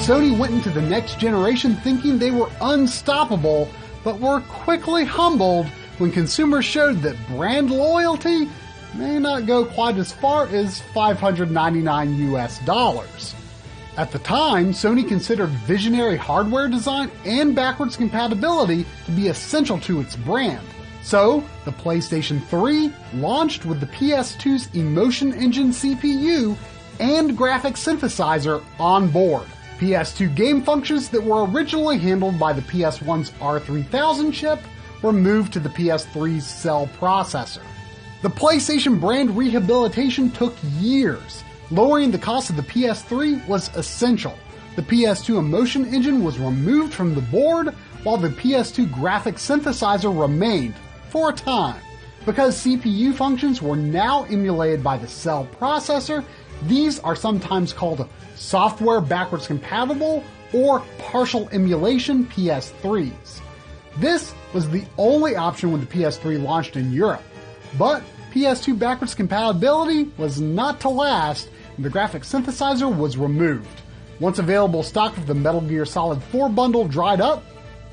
Sony went into the next generation thinking they were unstoppable, but were quickly humbled when consumers showed that brand loyalty may not go quite as far as $599 US. At the time, Sony considered visionary hardware design and backwards compatibility to be essential to its brand. So, the PlayStation 3 launched with the PS2's Emotion Engine CPU and graphics synthesizer on board. PS2 game functions that were originally handled by the PS1's R3000 chip were moved to the PS3's Cell processor. The PlayStation brand rehabilitation took years. Lowering the cost of the PS3 was essential. The PS2 Emotion Engine was removed from the board, while the PS2 graphics synthesizer remained, for a time. Because CPU functions were now emulated by the Cell processor, these are sometimes called software backwards compatible or partial emulation PS3s. This was the only option when the PS3 launched in Europe. But PS2 backwards compatibility was not to last, and the graphics synthesizer was removed. Once available stock of the Metal Gear Solid 4 bundle dried up,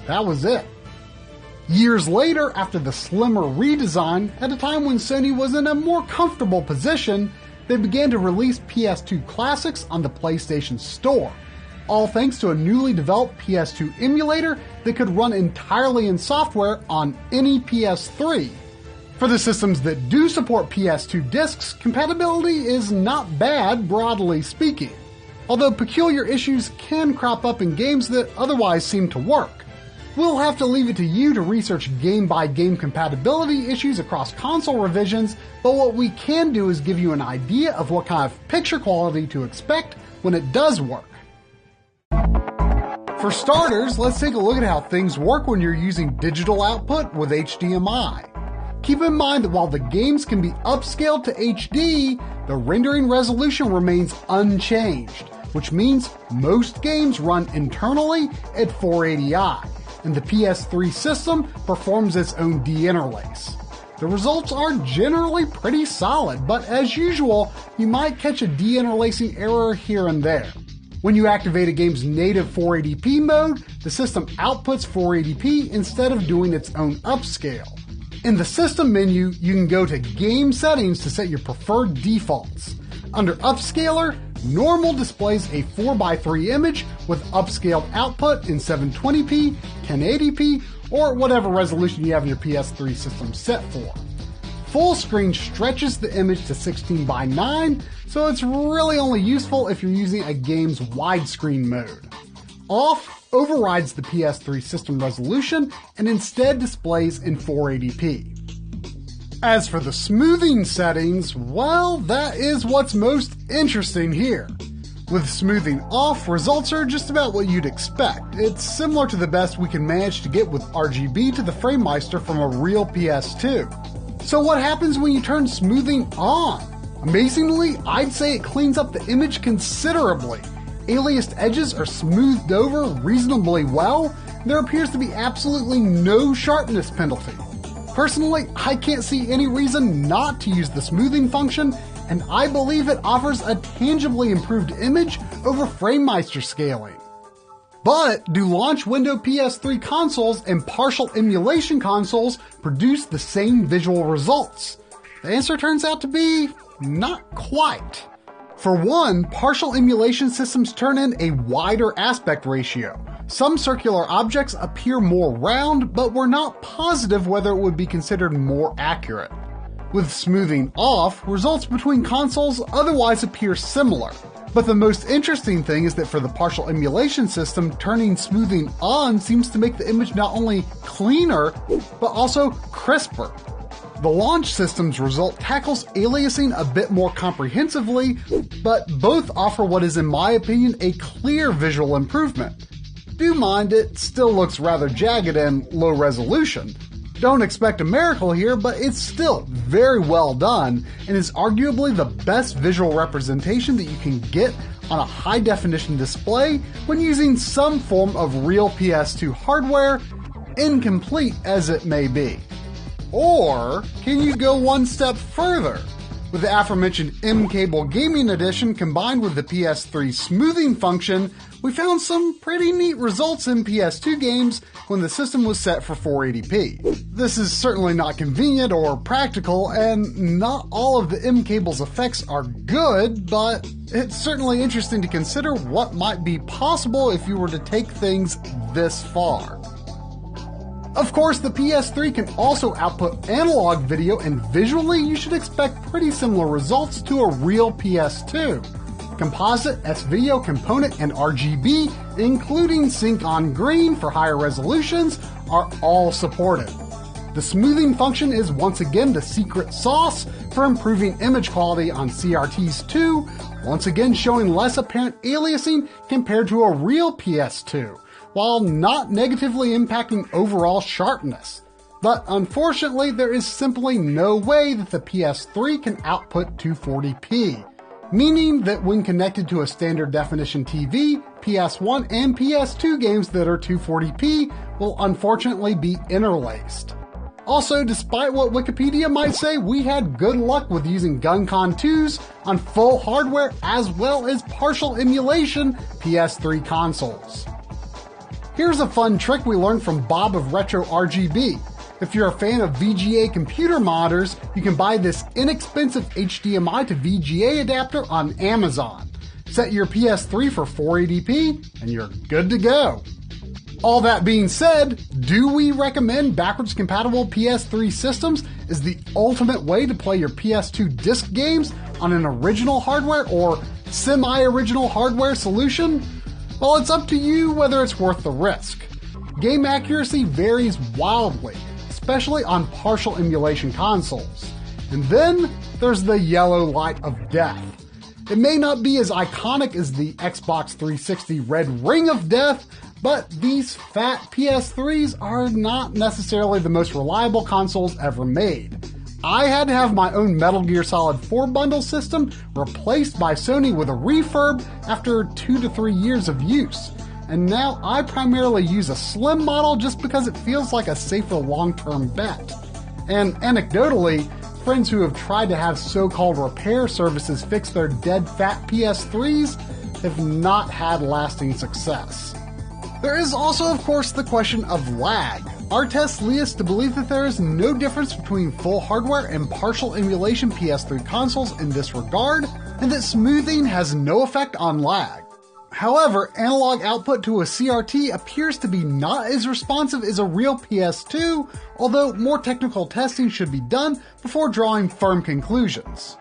that was it. Years later, after the slimmer redesign, at a time when Sony was in a more comfortable position, they began to release PS2 classics on the PlayStation Store, all thanks to a newly developed PS2 emulator that could run entirely in software on any PS3. For the systems that do support PS2 discs, compatibility is not bad, broadly speaking, although peculiar issues can crop up in games that otherwise seem to work. We'll have to leave it to you to research game-by-game compatibility issues across console revisions, but what we can do is give you an idea of what kind of picture quality to expect when it does work. For starters, let's take a look at how things work when you're using digital output with HDMI. Keep in mind that while the games can be upscaled to HD, the rendering resolution remains unchanged, which means most games run internally at 480i. And the PS3 system performs its own deinterlace. The results are generally pretty solid, but as usual, you might catch a deinterlacing error here and there. When you activate a game's native 480p mode, the system outputs 480p instead of doing its own upscale. In the system menu, you can go to Game Settings to set your preferred defaults. Under Upscaler, Normal displays a 4:3 image with upscaled output in 720p, 1080p, or whatever resolution you have in your PS3 system set for. Full screen stretches the image to 16:9, so it's really only useful if you're using a game's widescreen mode. Off overrides the PS3 system resolution and instead displays in 480p. As for the smoothing settings, well, that is what's most interesting here. With smoothing off, results are just about what you'd expect. It's similar to the best we can manage to get with RGB to the FrameMeister from a real PS2. So what happens when you turn smoothing on? Amazingly, I'd say it cleans up the image considerably. Aliased edges are smoothed over reasonably well. There appears to be absolutely no sharpness penalty. Personally, I can't see any reason not to use the smoothing function, and I believe it offers a tangibly improved image over FrameMeister scaling. But do launch window PS3 consoles and partial emulation consoles produce the same visual results? The answer turns out to be not quite. For one, partial emulation systems turn in a wider aspect ratio. Some circular objects appear more round, but we're not positive whether it would be considered more accurate. With smoothing off, results between consoles otherwise appear similar. But the most interesting thing is that for the partial emulation system, turning smoothing on seems to make the image not only cleaner, but also crisper. The launch system's result tackles aliasing a bit more comprehensively, but both offer what is, in my opinion, a clear visual improvement. Do mind it still looks rather jagged and low resolution. Don't expect a miracle here, but it's still very well done and is arguably the best visual representation that you can get on a high-definition display when using some form of real PS2 hardware, incomplete as it may be. Or can you go one step further? With the aforementioned M-Cable Gaming Edition combined with the PS3 smoothing function, we found some pretty neat results in PS2 games when the system was set for 480p. This is certainly not convenient or practical, and not all of the M-Cable's effects are good, but it's certainly interesting to consider what might be possible if you were to take things this far. Of course, the PS3 can also output analog video, and visually you should expect pretty similar results to a real PS2. Composite, S-Video, component, and RGB, including sync on green for higher resolutions, are all supported. The smoothing function is once again the secret sauce for improving image quality on CRTs too, once again showing less apparent aliasing compared to a real PS2. While not negatively impacting overall sharpness. But unfortunately, there is simply no way that the PS3 can output 240p, meaning that when connected to a standard definition TV, PS1 and PS2 games that are 240p will unfortunately be interlaced. Also, despite what Wikipedia might say, we had good luck with using GunCon 2s on full hardware as well as partial emulation PS3 consoles. Here's a fun trick we learned from Bob of Retro RGB. If you're a fan of VGA computer monitors, you can buy this inexpensive HDMI to VGA adapter on Amazon. Set your PS3 for 480p, and you're good to go. All that being said, do we recommend backwards compatible PS3 systems as the ultimate way to play your PS2 disc games on an original hardware or semi-original hardware solution? Well, it's up to you whether it's worth the risk. Game accuracy varies wildly, especially on partial emulation consoles. And then there's the yellow light of death. It may not be as iconic as the Xbox 360 red ring of death, but these fat PS3s are not necessarily the most reliable consoles ever made. I had to have my own Metal Gear Solid 4 bundle system replaced by Sony with a refurb after 2 to 3 years of use. And now I primarily use a slim model just because it feels like a safer long-term bet. And anecdotally, friends who have tried to have so-called repair services fix their dead fat PS3s have not had lasting success. There is also, of course, the question of lag. Our tests lead us to believe that there is no difference between full hardware and partial emulation PS3 consoles in this regard, and that smoothing has no effect on lag. However, analog output to a CRT appears to be not as responsive as a real PS2, although more technical testing should be done before drawing firm conclusions.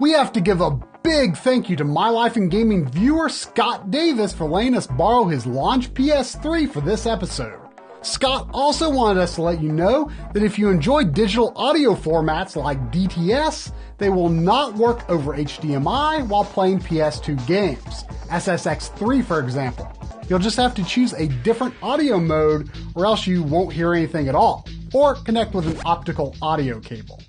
We have to give a big thank you to My Life in Gaming viewer Scott Davis for letting us borrow his launch PS3 for this episode. Scott also wanted us to let you know that if you enjoy digital audio formats like DTS, they will not work over HDMI while playing PS2 games. SSX3, for example. You'll just have to choose a different audio mode or else you won't hear anything at all, or connect with an optical audio cable.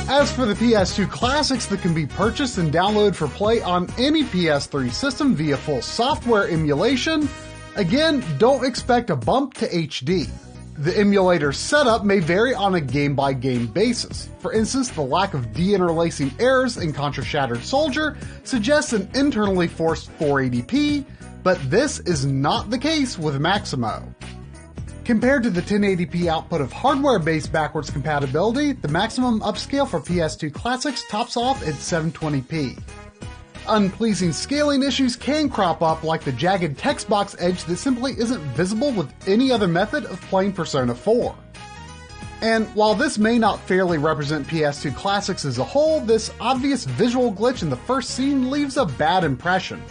As for the PS2 classics that can be purchased and downloaded for play on any PS3 system via full software emulation, again, don't expect a bump to HD. The emulator setup may vary on a game-by-game basis. For instance, the lack of deinterlacing errors in Contra Shattered Soldier suggests an internally forced 480p, but this is not the case with Maximo. Compared to the 1080p output of hardware-based backwards compatibility, the maximum upscale for PS2 classics tops off at 720p. Unpleasing scaling issues can crop up, like the jagged text box edge that simply isn't visible with any other method of playing Persona 4. And while this may not fairly represent PS2 classics as a whole, this obvious visual glitch in the first scene leaves a bad impression.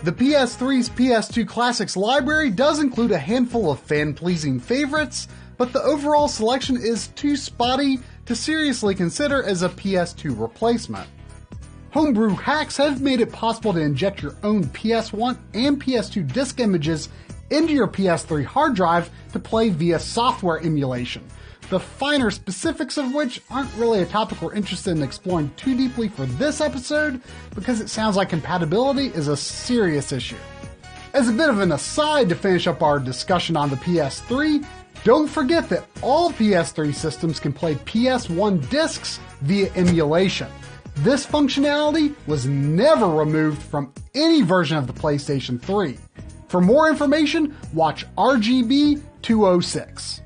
The PS3's PS2 Classics library does include a handful of fan-pleasing favorites, but the overall selection is too spotty to seriously consider as a PS2 replacement. Homebrew hacks have made it possible to inject your own PS1 and PS2 disc images into your PS3 hard drive to play via software emulation, the finer specifics of which aren't really a topic we're interested in exploring too deeply for this episode, because it sounds like compatibility is a serious issue. As a bit of an aside to finish up our discussion on the PS3, Don't forget that all PS3 systems can play PS1 discs via emulation. This functionality was never removed from any version of the PlayStation 3. For more information, watch RGB 206.